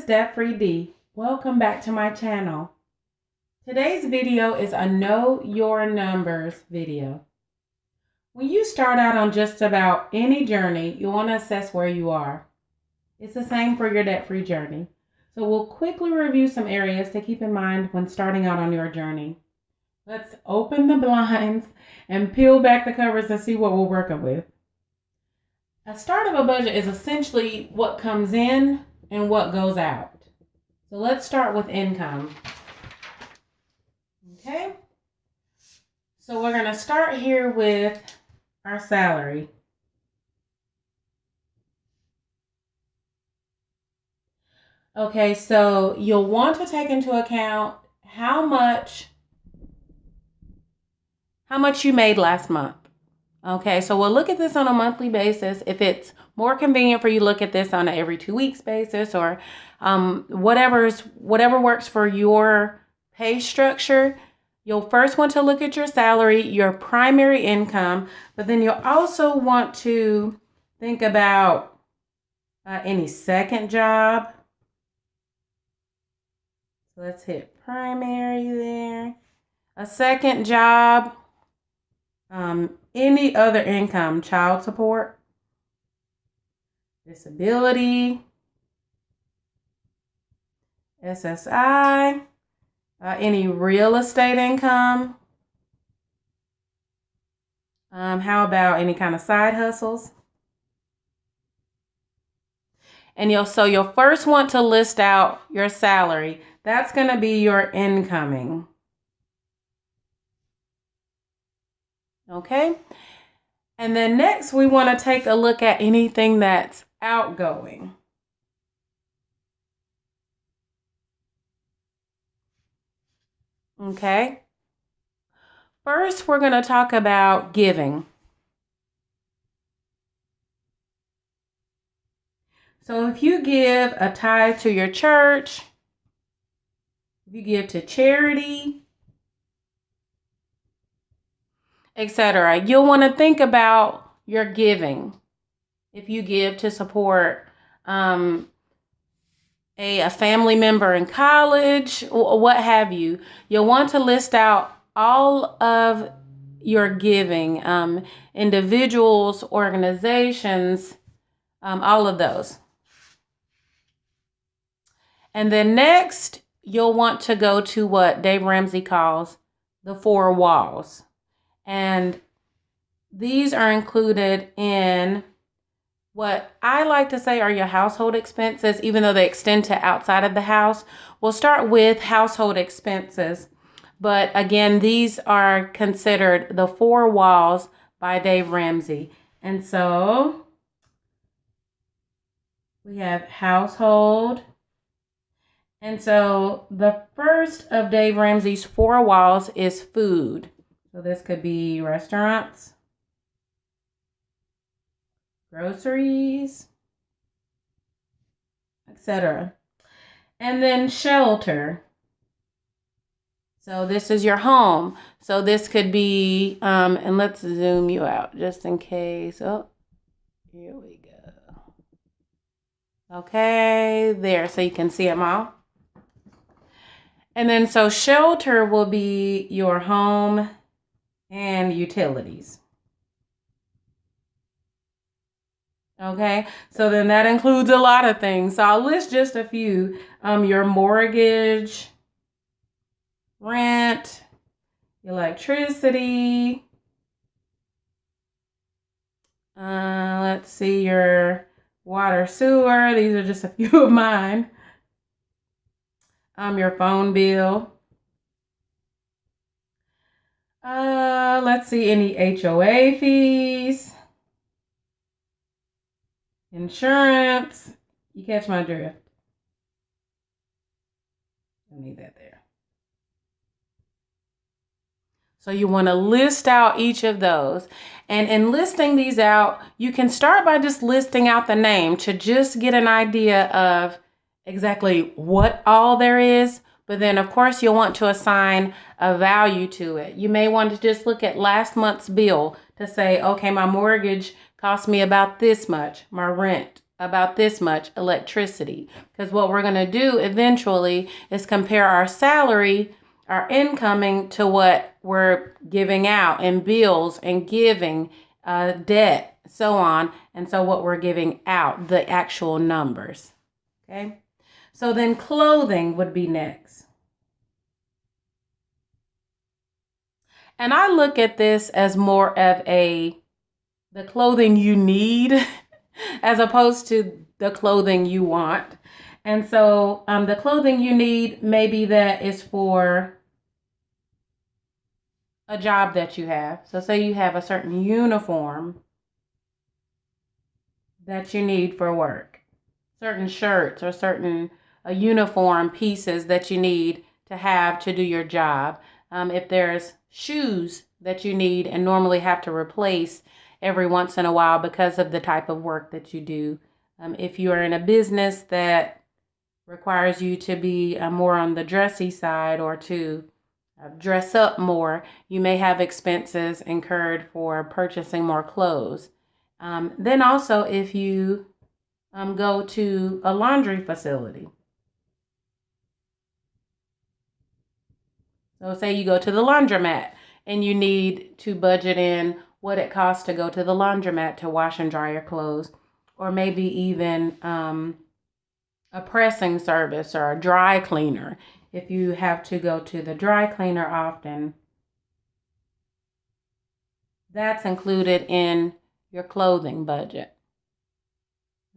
Debt Free D. Welcome back to my channel. Today's video is a Know Your Numbers video. When you start out on just about any journey, you want to assess where you are. It's the same for your debt-free journey. So we'll quickly review some areas to keep in mind when starting out on your journey. Let's open the blinds and peel back the covers and see what we're working with. A start of a budget is essentially what comes in and what goes out. So let's start with income. Okay. So we're going to start here with our salary. Okay, so you'll want to take into account how much you made last month. Okay, so we'll look at this on a monthly basis. If it's more convenient for you, look at this on an every 2 weeks basis, or whatever works for your pay structure. You'll first want to look at your salary, your primary income, but then you'll also want to think about any second job. So let's hit primary there. A second job. Any other income, child support, disability, SSI, any real estate income. How about any kind of side hustles? And you'll first want to list out your salary. That's going to be your incoming. Okay, and then next we want to take a look at anything that's outgoing. Okay, first we're going to talk about giving. So if you give a tithe to your church, if you give to charity, etc., you'll want to think about your giving. If you give to support a family member in college, or what have you, you'll want to list out all of your giving, individuals, organizations, all of those. And then next, you'll want to go to what Dave Ramsey calls the 4 walls. And these are included in what I like to say are your household expenses, even though they extend to outside of the house. We'll start with household expenses. But again, these are considered the 4 walls by Dave Ramsey. And so we have household. And so the first of Dave Ramsey's 4 walls is food. So this could be restaurants, groceries, etc. And then shelter. So this is your home. So this could be, and let's zoom you out just in case. Oh, here we go. Okay, there, so you can see them all. And then so shelter will be your home and utilities. Okay, so then that includes a lot of things. So I'll list just a few. Your mortgage, rent, electricity. Let's see, your water, sewer. These are just a few of mine. Your phone bill. Let's see, any HOA fees, insurance. You catch my drift. Don't need that there. So you want to list out each of those. And in listing these out, you can start by just listing out the name to just get an idea of exactly what all there is. But then, of course, you'll want to assign a value to it. You may want to just look at last month's bill to say, okay, my mortgage cost me about this much. My rent about this much electricity. Because what we're going to do eventually is compare our salary, our incoming, to what we're giving out in bills and giving, debt, so on. And so what we're giving out, the actual numbers. Okay. So then clothing would be next. And I look at this as more of the clothing you need as opposed to the clothing you want. And so the clothing you need, maybe that is for a job that you have. So say you have a certain uniform that you need for work, certain shirts or certain uniform pieces that you need to have to do your job. If there's shoes that you need and normally have to replace every once in a while because of the type of work that you do. If you are in a business that requires you to be more on the dressy side or to dress up more, you may have expenses incurred for purchasing more clothes. Then also if you go to a laundry facility. So say you go to the laundromat and you need to budget in what it costs to go to the laundromat to wash and dry your clothes, or maybe even a pressing service or a dry cleaner. If you have to go to the dry cleaner often, that's included in your clothing budget.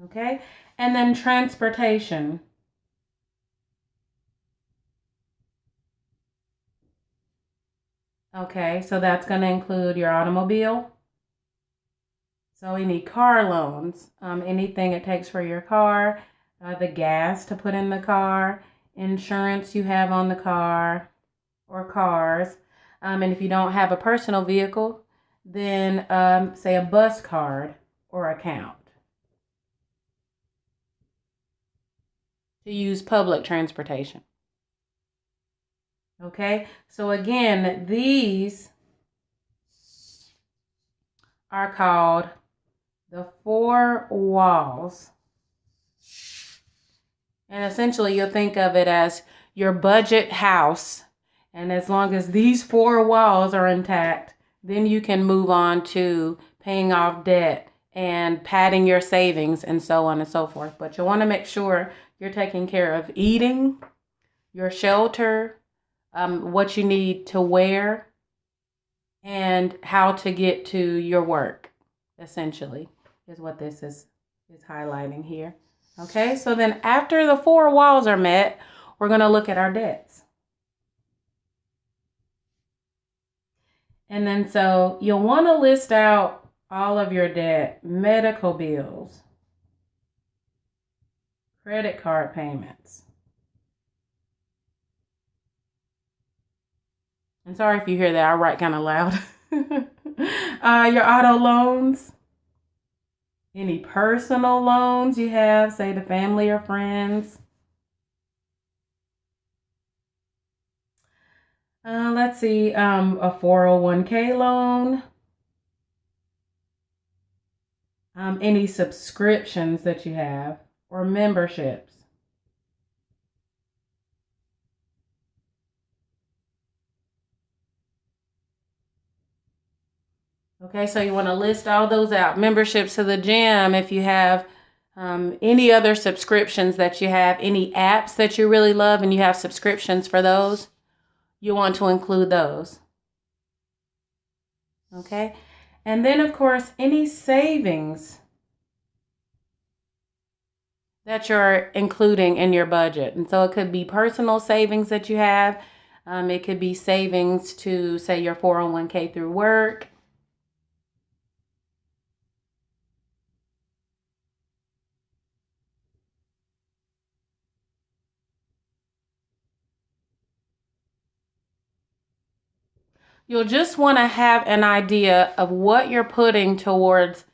Okay, and then transportation. Okay, so that's going to include your automobile. So you need car loans, anything it takes for your car, the gas to put in the car, insurance you have on the car or cars. And if you don't have a personal vehicle, then say a bus card or account to use public transportation. Okay, so again, these are called the 4 walls. And essentially you'll think of it as your budget house. And as long as these 4 walls are intact, then you can move on to paying off debt and padding your savings and so on and so forth. But you want to make sure you're taking care of eating, your shelter, what you need to wear, and how to get to your work, essentially, is what this is highlighting here. Okay, so then after the 4 walls are met, we're going to look at our debts. And then so you'll want to list out all of your debt: medical bills, credit card payments. I'm sorry if you hear that, I write kind of loud. Your auto loans, any personal loans you have, say to family or friends. Let's see, a 401k loan. Any subscriptions that you have or memberships. Okay, so you want to list all those out. Memberships to the gym, if you have any other subscriptions that you have, any apps that you really love and you have subscriptions for those, you want to include those. Okay, and then of course, any savings that you're including in your budget. And so it could be personal savings that you have. It could be savings to, say, your 401k through work. You'll just want to have an idea of what you're putting towards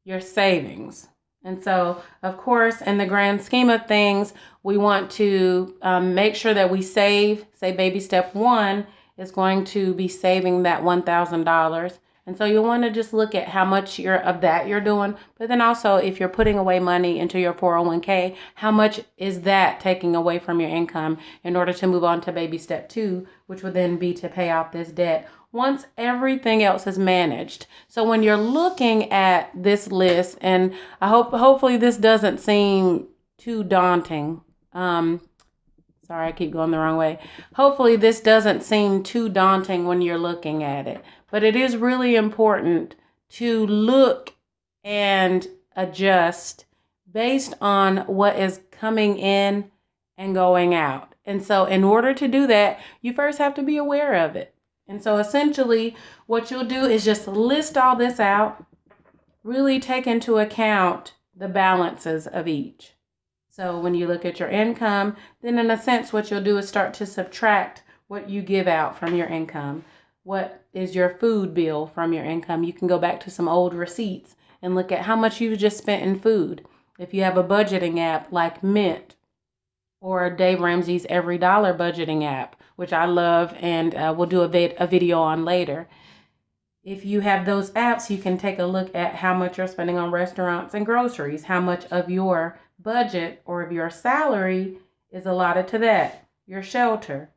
your savings. And so, of course, in the grand scheme of things, we want to make sure that we save. Say baby step 1 is going to be saving that $1,000. And so you'll want to just look at how much of that you're doing. But then also, if you're putting away money into your 401k, how much is that taking away from your income in order to move on to baby step 2, which would then be to pay off this debt once everything else is managed. So when you're looking at this list, and hopefully this doesn't seem too daunting. Sorry, I keep going the wrong way. Hopefully this doesn't seem too daunting when you're looking at it. But it is really important to look and adjust based on what is coming in and going out. And so in order to do that, you first have to be aware of it. And so essentially what you'll do is just list all this out, really take into account the balances of each. So when you look at your income, then in a sense, what you'll do is start to subtract what you give out from your income. What is your food bill from your income? You can go back to some old receipts and look at how much you just spent in food. If you have a budgeting app like Mint or Dave Ramsey's Every Dollar budgeting app, which I love and we'll do a video on later. If you have those apps, you can take a look at how much you're spending on restaurants and groceries, how much of your budget or of your salary is allotted to that. Your shelter,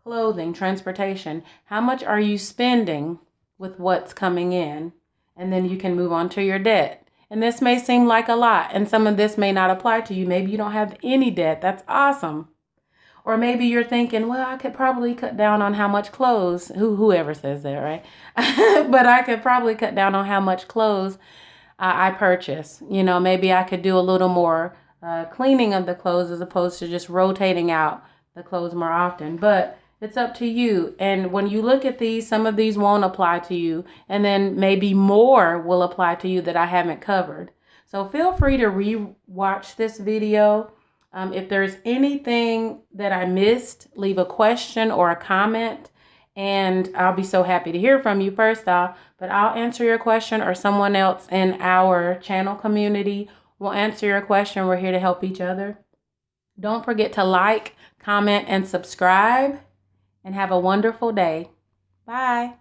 clothing, transportation. How much are you spending with what's coming in? And then you can move on to your debt. And this may seem like a lot, and some of this may not apply to you. Maybe you don't have any debt. That's awesome. Or maybe you're thinking, well, I could probably cut down on how much clothes, whoever says that, right? But I could probably cut down on how much clothes I purchase. Maybe I could do a little more cleaning of the clothes as opposed to just rotating out the clothes more often. But it's up to you. And when you look at these, some of these won't apply to you. And then maybe more will apply to you that I haven't covered. So feel free to re-watch this video. If there's anything that I missed, leave a question or a comment, and I'll be so happy to hear from you first off. But I'll answer your question, or someone else in our channel community will answer your question. We're here to help each other. Don't forget to like, comment, and subscribe, and have a wonderful day. Bye.